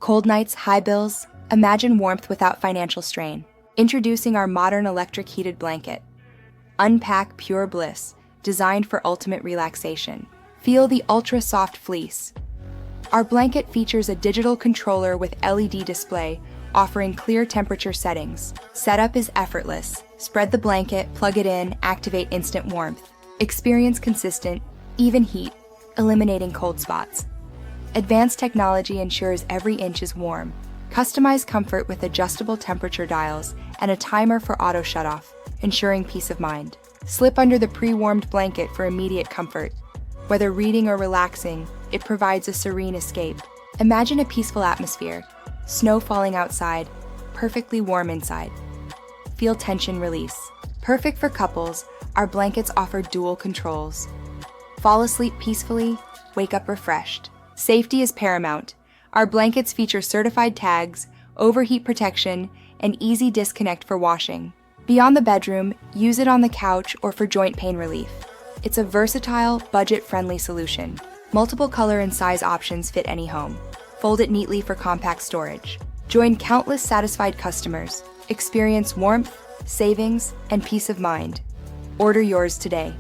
Cold nights, high bills, imagine warmth without financial strain. Introducing our modern electric heated blanket. Unpack pure bliss, designed for ultimate relaxation. Feel the ultra-soft fleece. Our blanket features a digital controller with LED display, offering clear temperature settings. Setup is effortless. Spread the blanket, plug it in, activate instant warmth. Experience consistent, even heat, eliminating cold spots. Advanced technology ensures every inch is warm. Customize comfort with adjustable temperature dials and a timer for auto shutoff, ensuring peace of mind. Slip under the pre-warmed blanket for immediate comfort. Whether reading or relaxing, it provides a serene escape. Imagine a peaceful atmosphere. Snow falling outside, perfectly warm inside. Feel tension release. Perfect for couples, our blankets offer dual controls. Fall asleep peacefully, wake up refreshed. Safety is paramount. Our blankets feature certified tags, overheat protection, and easy disconnect for washing. Beyond the bedroom, use it on the couch or for joint pain relief. It's a versatile, budget-friendly solution. Multiple color and size options fit any home. Fold it neatly for compact storage. Join countless satisfied customers. Experience warmth, savings, and peace of mind. Order yours today.